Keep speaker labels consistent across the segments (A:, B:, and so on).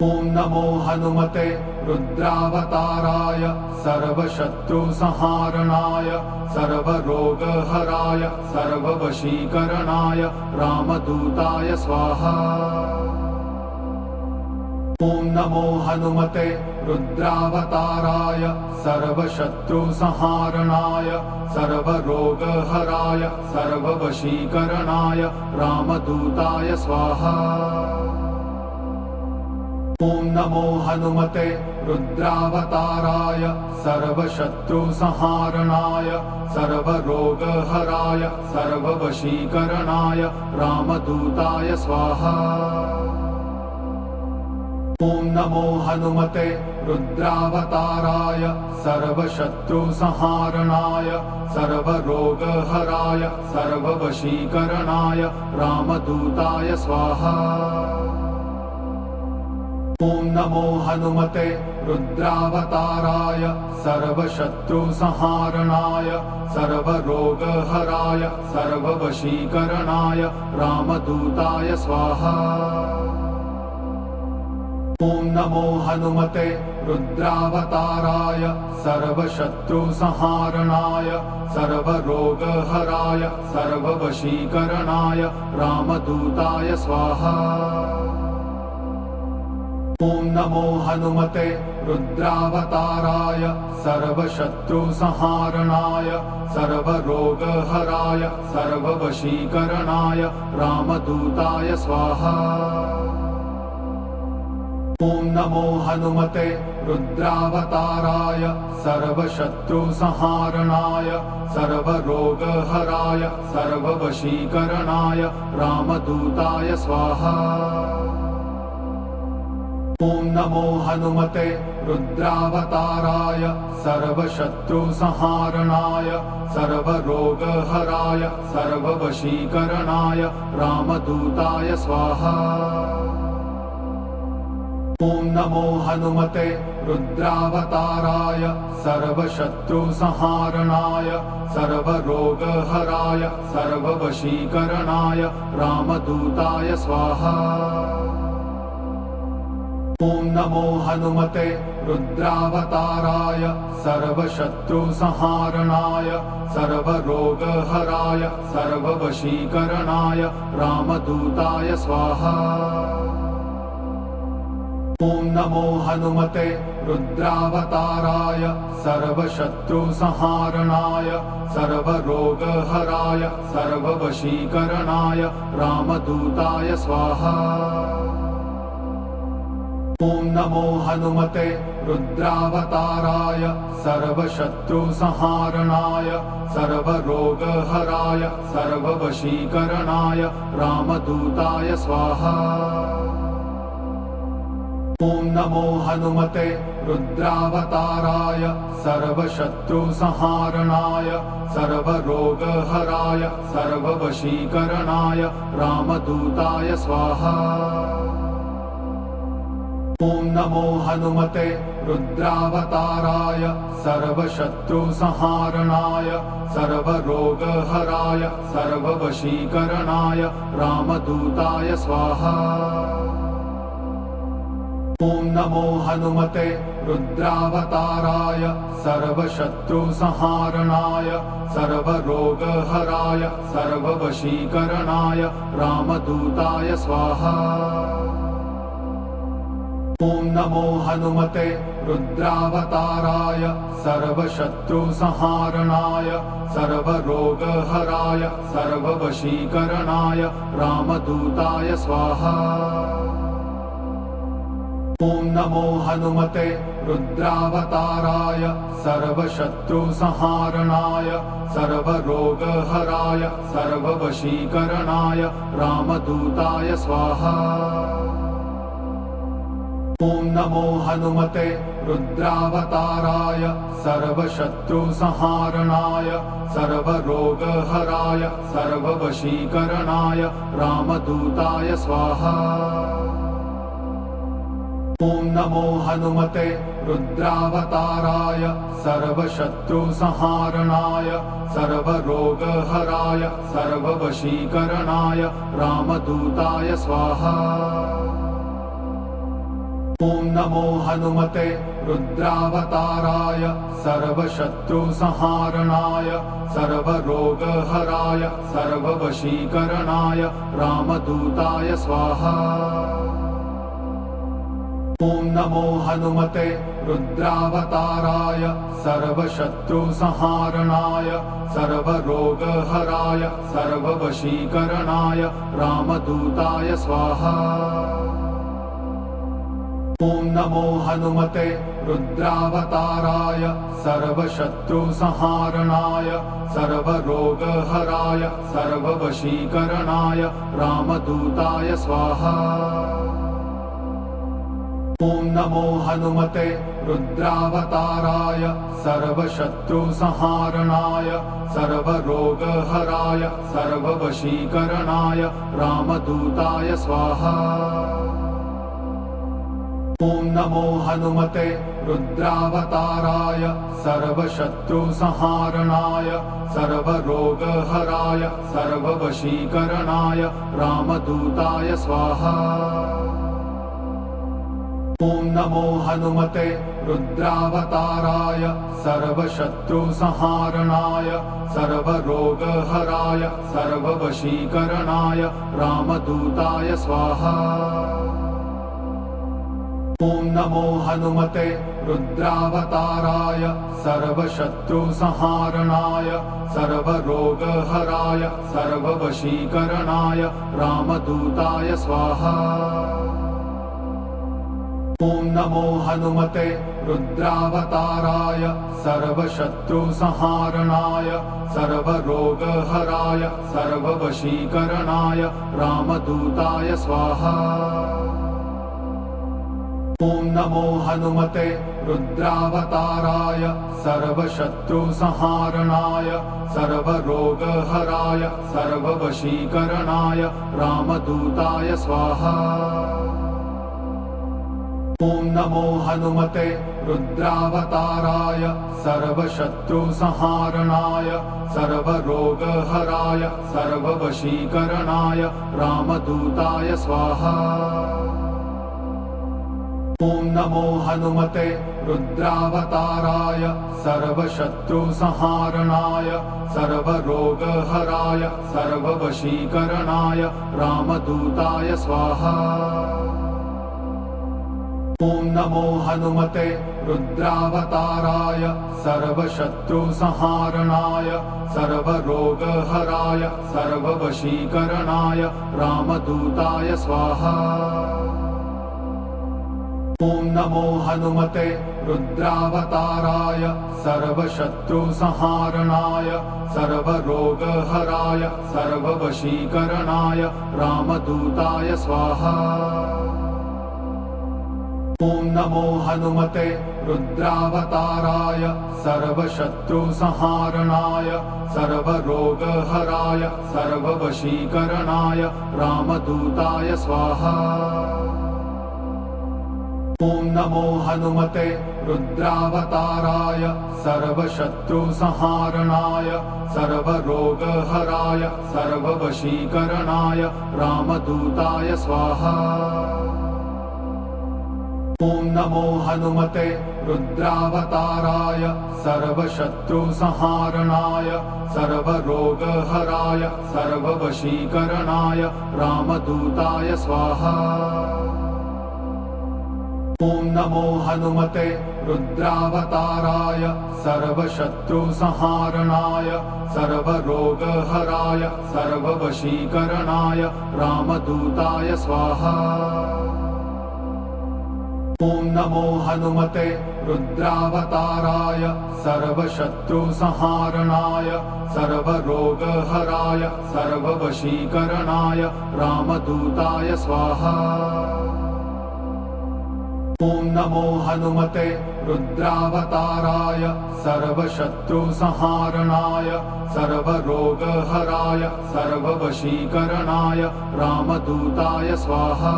A: ॐ नमो हनुमते रुद्रावताराय सर्वशत्रुसंहारणाय सर्वरोगहराय सर्ववशीकरणाय रामदूताय स्वाहा। ॐ नमो हनुमते रुद्रावताराय सर्वशत्रुसंहारणाय सर्वरोगहराय सर्ववशीकरणाय रामदूताय स्वाहा। ॐ नमो हनुमते रुद्रावताराय सर्वशत्रुसंहारणाय सर्वरोगहराय सर्ववशीकरणाय रामदूताय स्वाहा। ॐ नमो हनुमते रुद्रावताराय सर्वशत्रुसंहारणाय सर्वरोगहराय सर्ववशीकरणाय रामदूताय स्वाहा। ॐ नमो हनुमते रुद्रावताराय सर्वशत्रुसंहारणाय सर्वरोगहराय सर्ववशीकरणाय रामदूताय स्वाहा। ॐ नमो हनुमते रुद्रावताराय सर्वशत्रुसंहारणाय सर्वरोगहराय सर्ववशीकरणाय रामदूताय स्वाहा। ॐ नमो हनुमते रुद्रावताराय सर्वशत्रुसंहारणाय सर्वरोगहराय सर्ववशीकरणाय रामदूताय स्वाहा। ॐ नमो हनुमते रुद्रावताराय सर्वशत्रुसंहारणाय सर्वरोगहराय सर्ववशीकरणाय रामदूताय स्वाहा। ॐ नमो हनुमते रुद्रावताराय सर्वशत्रुसंहारणाय सर्वरोगहराय सर्ववशीकरणाय रामदूताय स्वाहा। ॐ नमो हनुमते रुद्रावताराय सर्वशत्रुसंहारणाय सर्वरोगहराय सर्ववशीकरणाय रामदूताय स्वाहा। ॐ नमो हनुमते रुद्रावताराय सर्वशत्रुसंहारणाय सर्वरोगहराय सर्ववशीकरणाय रामदूताय स्वाहा। ॐ नमो हनुमते रुद्रावताराय सर्वशत्रुसंहारणाय सर्वरोगहराय सर्ववशीकरणाय रामदूताय स्वाहा। ॐ नमो हनुमते रुद्रावताराय सर्वशत्रुसंहारणाय सर्वरोगहराय सर्ववशीकरणाय रामदूताय स्वाहा। ॐ नमो हनुमते रुद्रावताराय सर्वशत्रुसंहारणाय सर्वरोगहराय सर्ववशीकरणाय रामदूताय स्वाहा। ॐ नमो हनुमते रुद्रावताराय सर्वशत्रुसंहारणाय सर्वरोगहराय सर्ववशीकरणाय रामदूताय स्वाहा। ॐ नमो हनुमते रुद्रावताराय सर्वशत्रुसंहारणाय सर्वरोगहराय सर्ववशीकरणाय रामदूताय स्वाहा। ॐ नमो हनुमते रुद्रावताराय सर्वशत्रुसंहारणाय सर्वरोगहराय सर्ववशीकरणाय रामदूताय स्वाहा। ॐ नमो हनुमते रुद्रावताराय सर्वशत्रुसंहारणाय सर्वरोगहराय सर्ववशीकरणाय रामदूताय स्वाहा। ॐ नमो हनुमते रुद्रावताराय सर्वशत्रुसंहारणाय सर्वरोगहराय सर्ववशीकरणाय रामदूताय स्वाहा। ॐ नमो हनुमते रुद्रावताराय सर्वशत्रुसंहारणाय सर्वरोगहराय सर्ववशीकरणाय रामदूताय स्वाहा। ॐ नमो हनुमते रुद्रावताराय सर्वशत्रुसंहारणाय सर्वरोगहराय सर्ववशीकरणाय रामदूताय स्वाहा। ॐ नमो हनुमते रुद्रावताराय सर्वशत्रुसंहारणाय सर्वरोगहराय सर्ववशीकरणाय रामदूताय स्वाहा। ॐ नमो हनुमते रुद्रावताराय सर्वशत्रुसंहारणाय सर्वरोगहराय सर्ववशीकरणाय रामदूताय स्वाहा। ॐ नमो हनुमते रुद्रावताराय सर्वशत्रुसंहारणाय सर्वरोगहराय सर्ववशीकरणाय रामदूताय स्वाहा। ॐ नमो हनुमते रुद्रावताराय सर्वशत्रुसंहारणाय सर्वरोगहराय सर्ववशीकरणाय रामदूताय स्वाहा। ॐ नमो हनुमते रुद्रावताराय सर्वशत्रुसंहारणाय सर्वरोगहराय सर्ववशीकरणाय रामदूताय स्वाहा। ॐ नमो हनुमते रुद्रावताराय सर्वशत्रुसंहारणाय सर्वरोगहराय सर्ववशीकरणाय रामदूताय स्वाहा। ॐ नमो हनुमते रुद्रावताराय सर्वशत्रुसंहारणाय सर्वरोगहराय सर्ववशीकरणाय रामदूताय स्वाहा। ॐ नमो हनुमते रुद्रावताराय सर्वशत्रुसंहारणाय सर्वरोगहराय सर्ववशीकरणाय रामदूताय स्वाहा। ॐ नमो हनुमते रुद्रावताराय सर्वशत्रुसंहारणाय सर्वरोगहराय सर्ववशीकरणाय रामदूताय स्वाहा। ॐ नमो हनुमते रुद्रावताराय सर्वशत्रुसंहारणाय सर्वरोगहराय सर्ववशीकरणाय रामदूताय स्वाहा। ॐ नमो हनुमते रुद्रावताराय सर्वशत्रुसंहारणाय सर्वरोगहराय सर्ववशीकरणाय रामदूताय स्वाहा। ॐ नमो हनुमते रुद्रावताराय सर्वशत्रुसंहारणाय सर्वरोगहराय सर्ववशीकरणाय रामदूताय स्वाहा। ॐ नमो हनुमते रुद्रावताराय सर्वशत्रुसंहारणाय सर्वरोगहराय सर्ववशीकरणाय रामदूताय स्वाहा। ॐ नमो हनुमते रुद्रावताराय सर्वशत्रुसंहारणाय सर्वरोगहराय सर्ववशीकरणाय रामदूताय स्वाहा। ॐ नमो हनुमते रुद्रावताराय सर्वशत्रुसंहारणाय सर्वरोगहराय सर्ववशीकरणाय रामदूताय स्वाहा। ॐ नमो हनुमते रुद्रावताराय सर्वशत्रुसंहारणाय सर्वरोगहराय सर्ववशीकरणाय रामदूताय स्वाहा। ॐ नमो हनुमते रुद्रावताराय सर्वशत्रुसंहारणाय सर्वरोगहराय सर्ववशीकरणाय रामदूताय स्वाहा। ॐ नमो हनुमते रुद्रावताराय सर्वशत्रुसंहारणाय सर्वरोगहराय सर्ववशीकरणाय रामदूताय स्वाहा।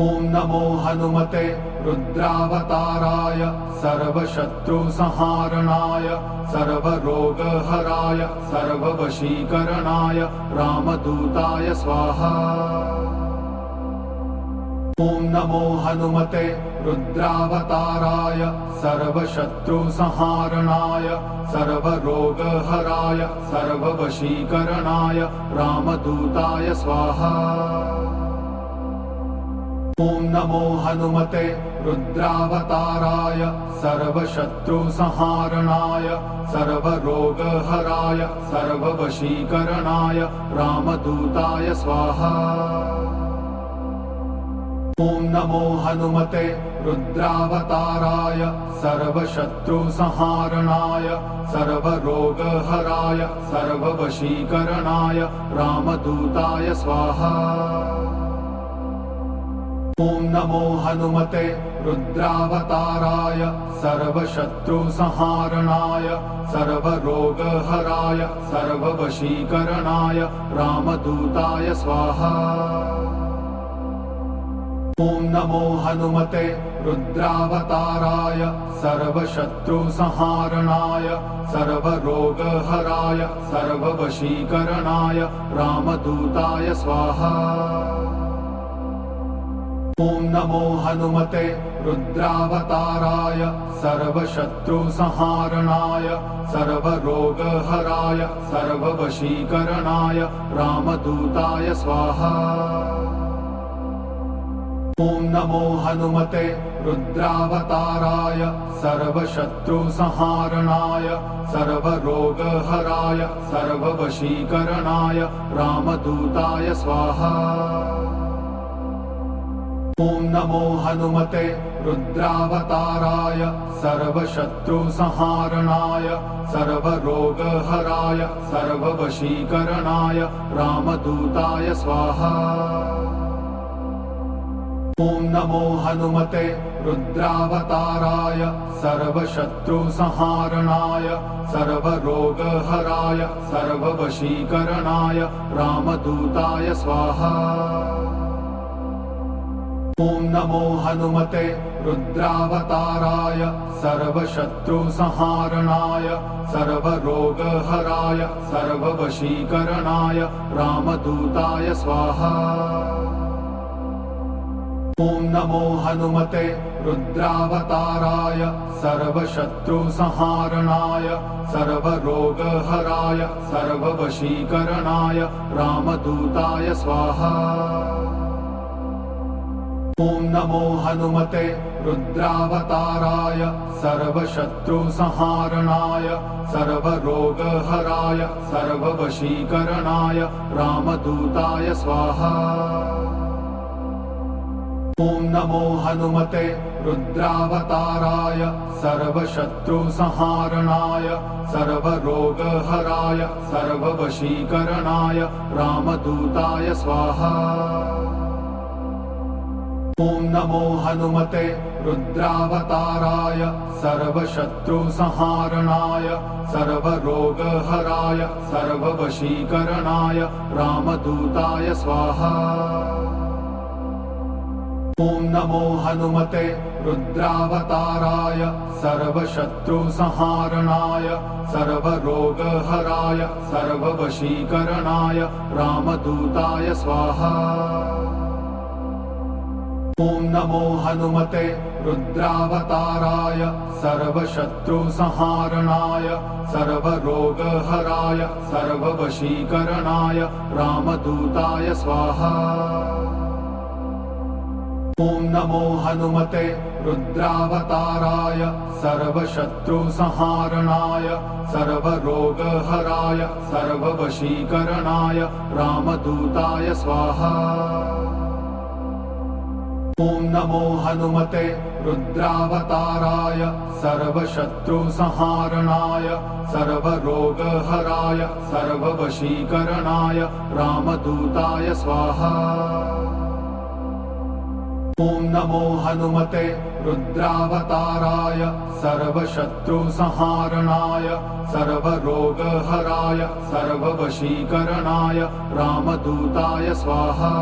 A: ॐ नमो हनुमते रुद्रावताराय सर्वशत्रुसंहारणाय सर्वरोगहराय सर्ववशीकरणाय रामदूताय स्वाहा। ॐ नमो हनुमते रुद्रावताराय सर्वशत्रुसंहारणाय सर्वरोगहराय सर्ववशीकरणाय रामदूताय स्वाहा। ॐ नमो हनुमते रुद्रावताराय सर्वशत्रुसंहारणाय सर्वरोगहराय सर्ववशीकरणाय रामदूताय स्वाहा। ॐ नमो हनुमते रुद्रावताराय सर्वशत्रुसंहारणाय सर्वरोगहराय सर्ववशीकरणाय रामदूताय स्वाहा। ॐ नमो हनुमते रुद्रावताराय सर्वशत्रुसंहारणाय सर्वरोगहराय सर्ववशीकरणाय रामदूताय स्वाहा। ॐ नमो हनुमते रुद्रावताराय सर्वशत्रुसंहारणाय सर्वरोगहराय सर्ववशीकरणाय रामदूताय स्वाहा। ॐ नमो हनुमते रुद्रावताराय सर्वशत्रुसंहारणाय सर्वरोगहराय सर्ववशीकरणाय रामदूताय स्वाहा। ॐ नमो हनुमते रुद्रावताराय सर्वशत्रुसंहारणाय सर्वरोगहराय सर्ववशीकरणाय रामदूताय स्वाहा। ॐ नमो हनुमते रुद्रावताराय सर्वशत्रुसंहारणाय सर्वरोगहराय सर्ववशीकरणाय रामदूताय स्वाहा। ॐ नमो हनुमते रुद्रावताराय सर्वशत्रुसंहारणाय सर्वरोगहराय सर्ववशीकरणाय रामदूताय स्वाहा। ॐ नमो हनुमते रुद्रावताराय सर्वशत्रुसंहारणाय सर्वरोगहराय सर्ववशीकरणाय रामदूताय स्वाहा। ॐ नमो हनुमते रुद्रावताराय सर्वशत्रुसंहारणाय सर्वरोगहराय सर्ववशीकरणाय रामदूताय स्वाहा। ॐ नमो हनुमते रुद्रावताराय सर्वशत्रुसंहारणाय सर्वरोगहराय सर्ववशीकरणाय रामदूताय स्वाहा। ॐ नमो हनुमते रुद्रावताराय सर्वशत्रुसंहारणाय सर्वरोगहराय सर्ववशीकरणाय रामदूताय स्वाहा। ॐ नमो हनुमते रुद्रावताराय सर्वशत्रुसंहारणाय सर्वरोगहराय सर्ववशीकरणाय रामदूताय स्वाहा। ॐ नमो हनुमते रुद्रावताराय सर्वशत्रुसंहारणाय सर्वरोगहराय सर्ववशीकरणाय रामदूताय स्वाहा। ॐ नमो हनुमते रुद्रावताराय सर्वशत्रुसंहारणाय सर्वरोगहराय सर्ववशीकरणाय रामदूताय स्वाहा। ॐ नमो हनुमते रुद्रावताराय सर्वशत्रुसंहारणाय सर्वरोगहराय सर्ववशीकरणाय रामदूताय स्वाहा। ॐ नमो हनुमते रुद्रावताराय सर्वशत्रुसंहारणाय सर्वरोगहराय सर्ववशीकरणाय रामदूताय स्वाहा। ॐ नमो हनुमते रुद्रावताराय सर्वशत्रुसंहारणाय सर्वरोगहराय सर्ववशीकरणाय रामदूताय स्वाहा।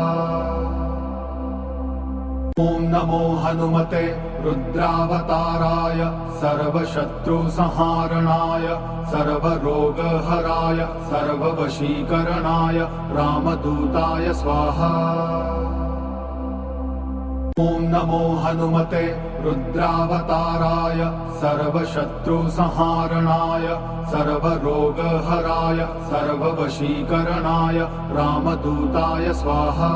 A: ॐ नमो हनुमते रुद्रावताराय सर्वशत्रुसंहारणाय सर्वरोगहराय सर्ववशीकरणाय रामदूताय स्वाहा। ॐ नमो हनुमते रुद्रावताराय सर्वशत्रुसंहारणाय सर्वरोगहराय सर्ववशीकरणाय रामदूताय स्वाहा।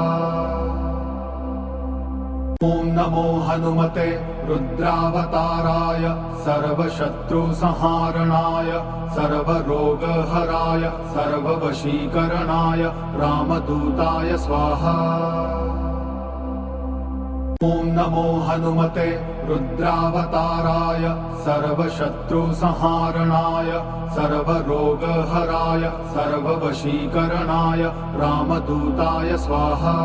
A: ॐ नमो हनुमते रुद्रावताराय सर्वशत्रुसंहारणाय सर्वरोगहराय सर्ववशीकरणाय रामदूताय स्वाहा। ॐ नमो हनुमते रुद्रावताराय सर्वशत्रुसंहारणाय सर्वरोगहराय सर्ववशीकरणाय रामदूताय स्वाहा।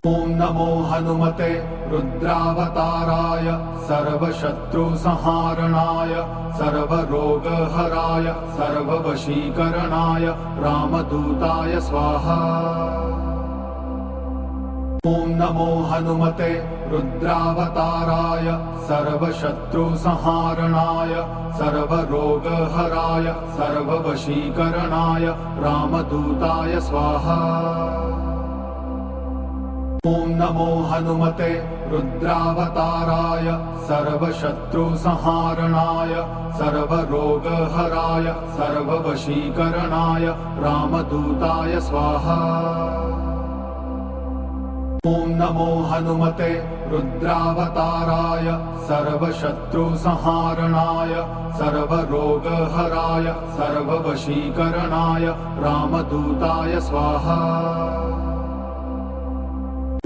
A: ॐ नमो हनुमते रुद्रावताराय सर्वशत्रुसंहारणाय सर्वरोगहराय सर्ववशीकरणाय रामदूताय स्वाहा। ॐ नमो हनुमते रुद्रावताराय सर्वशत्रुसंहारणाय सर्वरोगहराय सर्ववशीकरणाय रामदूताय स्वाहा। ॐ नमो हनुमते रुद्रावताराय सर्वशत्रुसंहारणाय सर्वरोगहराय सर्ववशीकरणाय रामदूताय स्वाहा। ॐ नमो हनुमते रुद्रावताराय सर्वशत्रुसंहारणाय सर्वरोगहराय सर्ववशीकरणाय रामदूताय स्वाहा।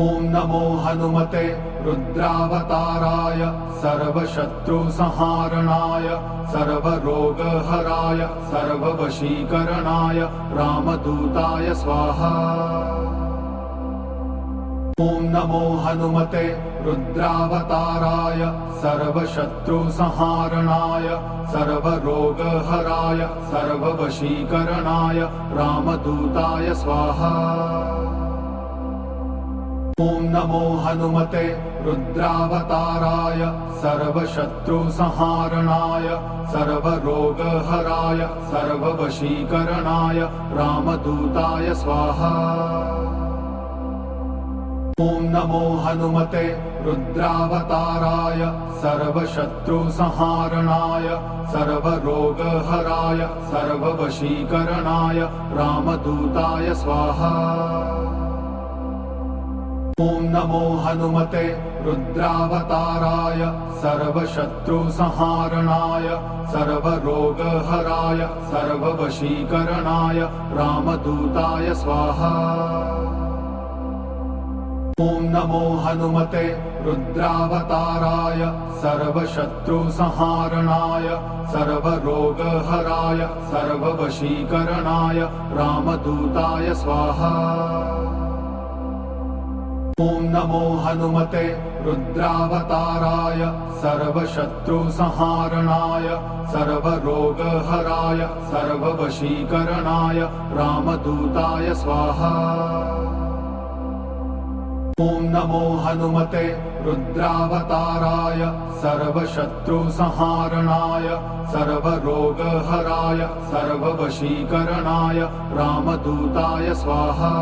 A: ॐ नमो हनुमते रुद्रावताराय सर्वशत्रुसंहारणाय सर्वरोगहराय सर्ववशीकरणाय रामदूताय स्वाहा। ॐ नमो हनुमते रुद्रावताराय सर्वशत्रुसंहारणाय सर्वरोगहराय सर्ववशीकरणाय रामदूताय स्वाहा। ॐ नमो हनुमते रुद्रावताराय सर्वशत्रुसंहारणाय सर्वरोगहराय सर्ववशीकरणाय रामदूताय स्वाहा। ॐ नमो हनुमते रुद्रावताराय सर्वशत्रुसंहारणाय सर्वरोगहराय सर्ववशीकरणाय रामदूताय स्वाहा। ॐ नमो हनुमते रुद्रावताराय सर्वशत्रुसंहारणाय सर्वरोगहराय सर्ववशीकरणाय रामदूताय स्वाहा। ॐ नमो हनुमते रुद्रावताराय सर्वशत्रुसंहारणाय सर्वरोगहराय सर्ववशीकरणाय रामदूताय स्वाहा। ॐ नमो हनुमते रुद्रावताराय सर्वशत्रुसंहारणाय सर्वरोगहराय सर्ववशीकरणाय रामदूताय स्वाहा। ॐ नमो हनुमते रुद्रावताराय सर्वशत्रुसंहारणाय सर्वरोगहराय सर्ववशीकरणाय रामदूताय स्वाहा।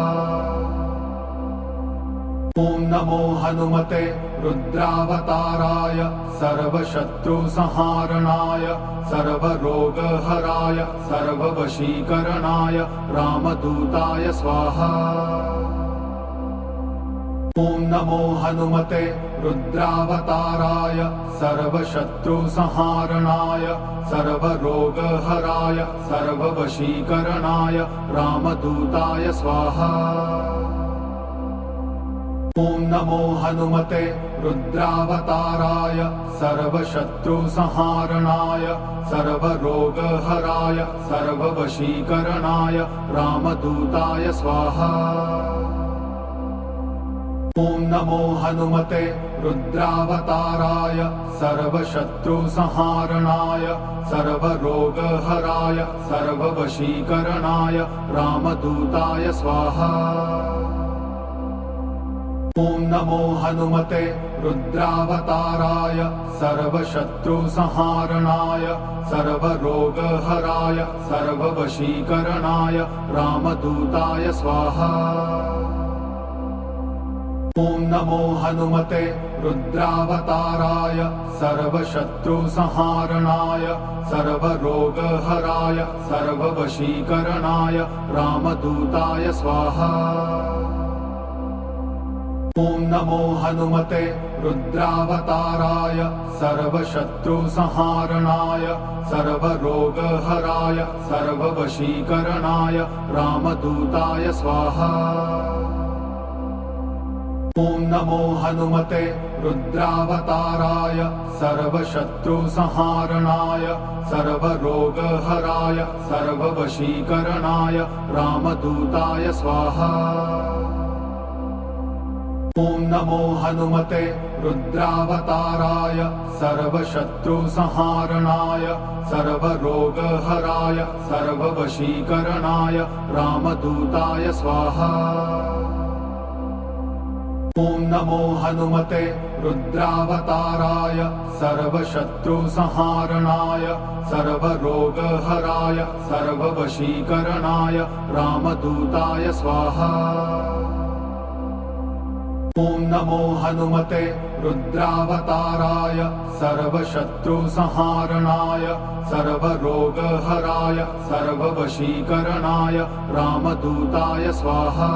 A: ॐ नमो हनुमते रुद्रावताराय सर्वशत्रुसंहारणाय सर्वरोगहराय सर्ववशीकरणाय रामदूताय स्वाहा। ॐ नमो हनुमते रुद्रावताराय सर्वशत्रुसंहारणाय सर्वरोगहराय सर्ववशीकरणाय रामदूताय स्वाहा। ॐ नमो हनुमते रुद्रावताराय सर्वशत्रुसंहारणाय सर्वरोगहराय सर्ववशीकरणाय रामदूताय स्वाहा। ॐ नमो हनुमते रुद्रावताराय सर्वशत्रुसंहारणाय सर्वरोगहराय सर्ववशीकरणाय रामदूताय स्वाहा। ॐ नमो हनुमते रुद्रावताराय सर्वशत्रुसंहारणाय सर्वरोगहराय सर्ववशीकरणाय रामदूताय स्वाहा। ॐ नमो हनुमते रुद्रावताराय सर्वशत्रुसंहारणाय सर्वरोगहराय सर्ववशीकरणाय रामदूताय स्वाहा। ॐ नमो हनुमते रुद्रावताराय सर्वशत्रुसंहारणाय सर्वरोगहराय सर्ववशीकरणाय रामदूताय स्वाहा। ॐ नमो हनुमते रुद्रावताराय सर्वशत्रुसंहारणाय सर्वरोगहराय सर्ववशीकरणाय रामदूताय स्वाहा। ॐ नमो हनुमते रुद्रावताराय सर्वशत्रुसंहारणाय सर्वरोगहराय सर्ववशीकरणाय रामदूताय स्वाहा। ॐ नमो हनुमते रुद्रावताराय सर्वशत्रुसंहारणाय सर्वरोगहराय सर्ववशीकरणाय रामदूताय स्वाहा। ॐ नमो हनुमते रुद्रावताराय सर्वशत्रुसंहारणाय सर्वरोगहराय सर्ववशीकरणाय रामदूताय स्वाहा।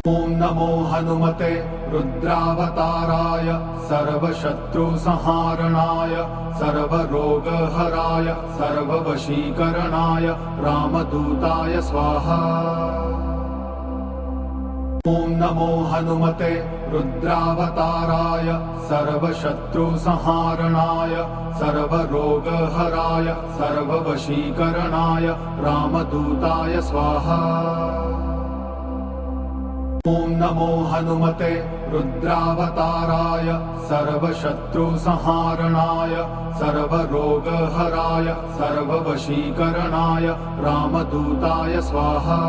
A: ॐ नमो हनुमते रुद्रावताराय सर्वशत्रुसंहारणाय सर्वरोगहराय सर्ववशीकरणाय रामदूताय स्वाहा। ॐ नमो हनुमते रुद्रावताराय सर्वशत्रुसंहारणाय सर्वरोगहराय सर्ववशीकरणाय रामदूताय स्वाहा। ॐ नमो हनुमते रुद्रावताराय सर्वशत्रुसंहारणाय सर्वरोगहराय सर्ववशीकरणाय रामदूताय स्वाहा।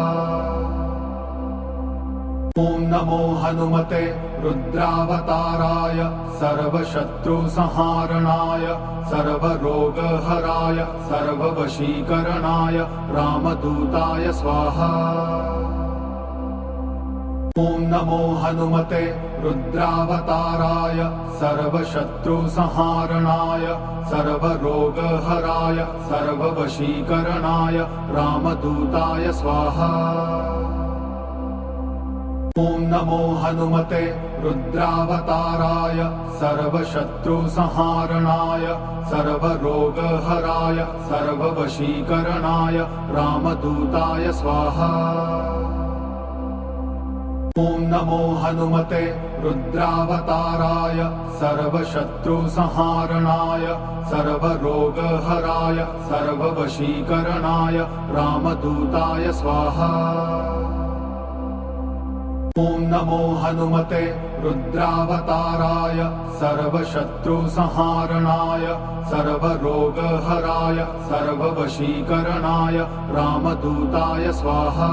A: ॐ नमो हनुमते रुद्रावताराय सर्वशत्रुसंहारणाय सर्वरोगहराय सर्ववशीकरणाय रामदूताय स्वाहा। ॐ नमो हनुमते रुद्रावताराय सर्वशत्रुसंहारणाय सर्वरोगहराय सर्ववशीकरणाय रामदूताय स्वाहा। ॐ नमो हनुमते रुद्रावताराय सर्वशत्रुसंहारणाय सर्वरोगहराय सर्ववशीकरणाय रामदूताय स्वाहा। ॐ नमो हनुमते रुद्रावताराय सर्वशत्रुसंहारणाय सर्वरोगहराय सर्ववशीकरणाय रामदूताय स्वाहा। ॐ नमो हनुमते रुद्रावताराय सर्वशत्रुसंहारणाय सर्वरोगहराय सर्ववशीकरणाय रामदूताय स्वाहा।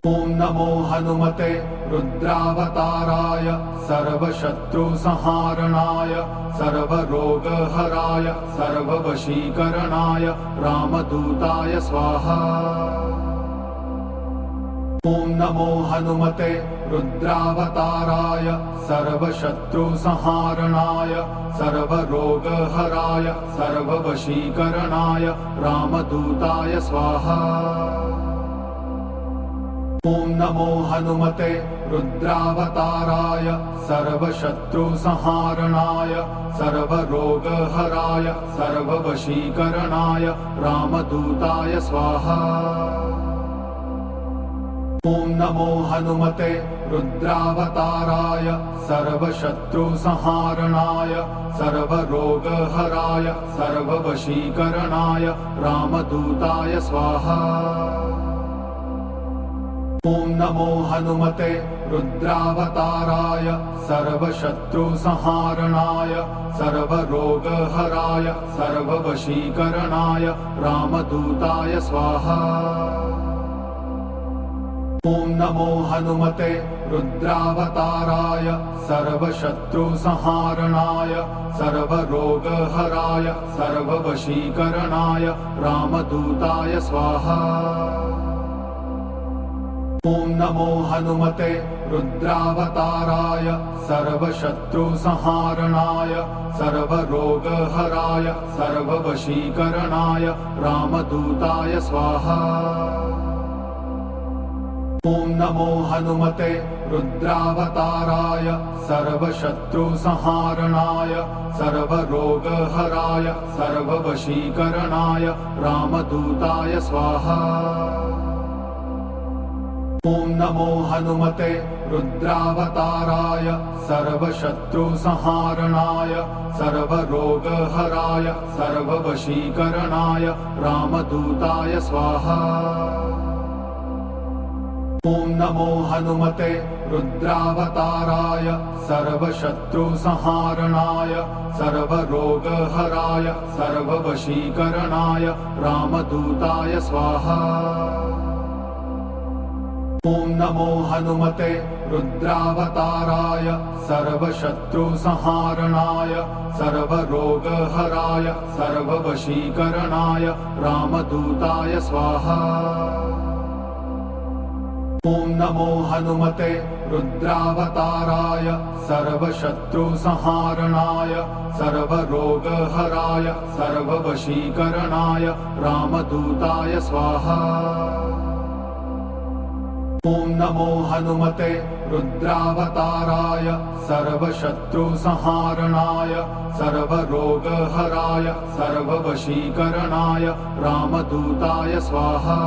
A: ॐ नमो हनुमते रुद्रावताराय सर्वशत्रुसंहारणाय सर्वरोगहराय सर्ववशीकरणाय रामदूताय स्वाहा। ॐ नमो हनुमते रुद्रावताराय सर्वशत्रुसंहारणाय सर्वरोगहराय सर्ववशीकरणाय रामदूताय स्वाहा। ॐ नमो हनुमते रुद्रावताराय सर्वशत्रुसंहारणाय सर्वरोगहराय सर्ववशीकरणाय रामदूताय स्वाहा। ॐ नमो हनुमते रुद्रावताराय सर्वशत्रुसंहारणाय सर्वरोगहराय सर्ववशीकरणाय रामदूताय स्वाहा। ॐ नमो हनुमते रुद्रावताराय सर्वशत्रुसंहारणाय सर्वरोगहराय सर्ववशीकरणाय रामदूताय स्वाहा। ॐ नमो हनुमते रुद्रावताराय सर्वशत्रुसंहारणाय सर्वरोगहराय सर्ववशीकरणाय रामदूताय स्वाहा। ॐ नमो हनुमते रुद्रावताराय सर्वशत्रुसंहारणाय सर्वरोगहराय सर्ववशीकरणाय रामदूताय स्वाहा। ॐ नमो हनुमते रुद्रावताराय सर्वशत्रुसंहारणाय सर्वरोगहराय सर्ववशीकरणाय रामदूताय स्वाहा। ॐ नमो हनुमते रुद्रावताराय सर्वशत्रुसंहारणाय सर्वरोगहराय सर्ववशीकरणाय रामदूताय स्वाहा। ॐ नमो हनुमते रुद्रावताराय सर्वशत्रुसंहारणाय सर्वरोगहराय सर्ववशीकरणाय रामदूताय स्वाहा। ॐ नमो हनुमते रुद्रावताराय सर्वशत्रुसंहारणाय सर्वरोगहराय सर्ववशीकरणाय रामदूताय स्वाहा। ॐ नमो हनुमते रुद्रावताराय सर्वशत्रुसंहारणाय सर्वरोगहराय सर्ववशीकरणाय रामदूताय स्वाहा। ॐ नमो हनुमते रुद्रावताराय सर्वशत्रुसंहारणाय सर्वरोगहराय सर्ववशीकरणाय रामदूताय स्वाहा।